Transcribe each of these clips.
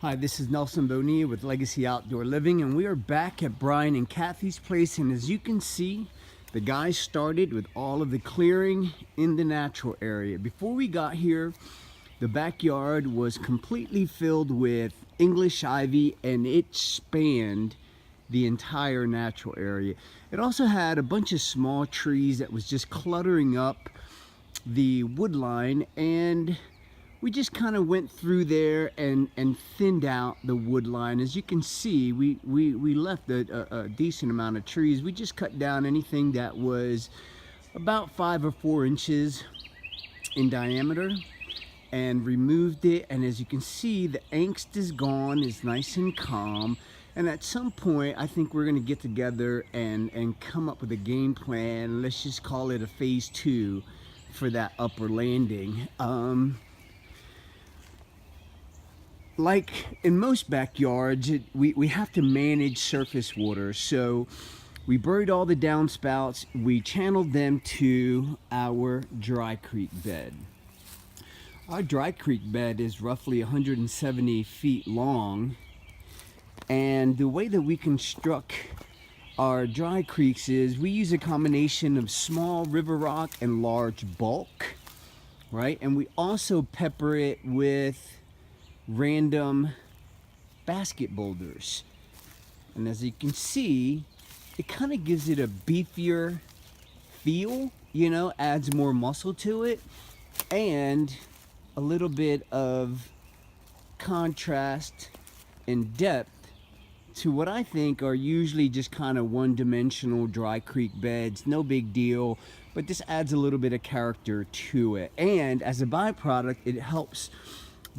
Hi, this is Nelson Bonilla with Legacy Outdoor Living, and we are back at Brian and Cathy's place. And as you can see, the guys started with all of the clearing in the natural area. Before we got here, the backyard was completely filled with English ivy, and it spanned the entire natural area. It also had a bunch of small trees that was just cluttering up the wood line, and we just kind of went through there and thinned out the wood line. As you can see, we left a decent amount of trees. We just cut down anything that was about 5 or 4 inches in diameter and removed it. And as you can see, the angst is gone. It's nice and calm. And at some point, I think we're gonna get together and come up with a game plan. Let's just call it a phase 2 for that upper landing. Like in most backyards, we have to manage surface water. So we buried all the downspouts. We channeled them to our dry creek bed. Our dry creek bed is roughly 170 feet long. And the way that we construct our dry creeks is we use a combination of small river rock and large bulk, right? And we also pepper it with random basket boulders. And as you can see, it kind of gives it a beefier feel, you know, adds more muscle to it, and a little bit of contrast and depth to what I think are usually just kind of one-dimensional dry creek beds. No big deal, but this adds a little bit of character to it. And as a byproduct, it helps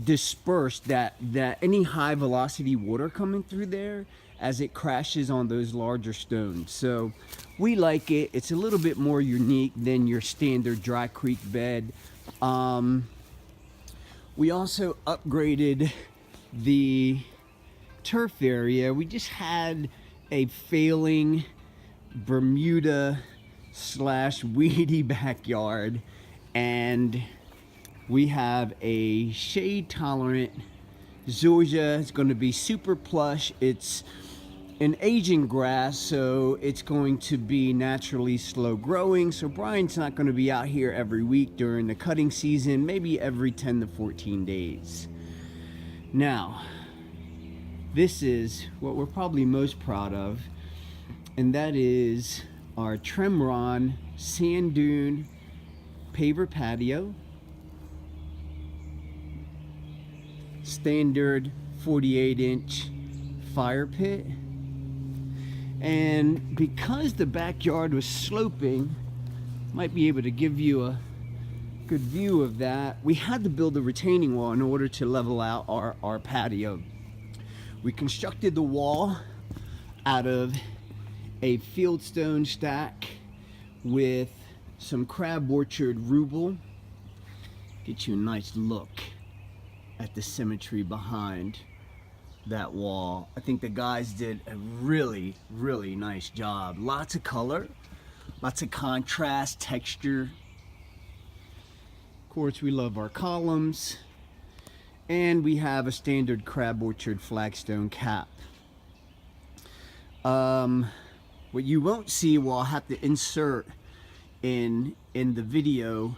disperse that any high velocity water coming through there as it crashes on those larger stones. So we like it. It's a little bit more unique than your standard dry creek bed. We also upgraded the turf area. We just had a failing Bermuda / weedy backyard, and we have a shade tolerant Zoysia. It's going to be super plush. It's an aging grass, so it's going to be naturally slow growing. So Brian's not going to be out here every week during the cutting season, maybe every 10 to 14 days. Now, this is what we're probably most proud of, and that is our Tremron sand dune paver patio. Standard 48-inch fire pit. And because the backyard was sloping, might be able to give you a good view of that, we had to build a retaining wall in order to level out our patio. We constructed the wall out of a fieldstone stack with some crab orchard rubel. Get you a nice look at the symmetry behind that wall. I think the guys did a really nice job. Lots of color, lots of contrast, texture. Of course, we love our columns, and we have a standard crab orchard flagstone cap. What you won't see, well, I'll have to insert in the video,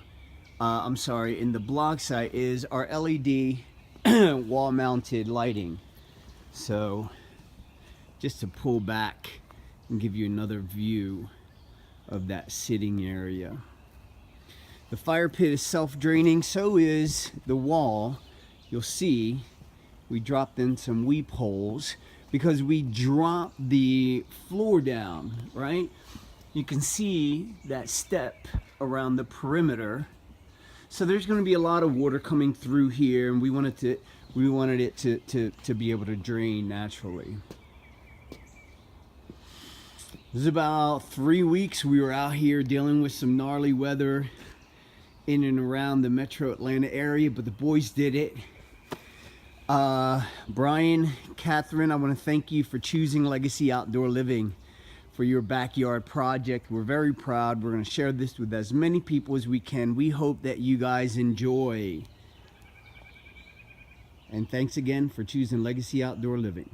I'm sorry, in the blog site, is our LED wall mounted lighting. So just to pull back and give you another view of that sitting area. The fire pit is self-draining, so is the wall. You'll see we dropped in some weep holes because we dropped the floor down, right? You can see that step around the perimeter. So there's going to be a lot of water coming through here, and we wanted it to be able to drain naturally. This is about 3 weeks we were out here dealing with some gnarly weather in and around the metro Atlanta area, but the boys did it. Brian, Catherine, I want to thank you for choosing Legacy Outdoor Living for your backyard project. We're very proud. We're going to share this with as many people as we can. We hope that you guys enjoy. And thanks again for choosing Legacy Outdoor Living.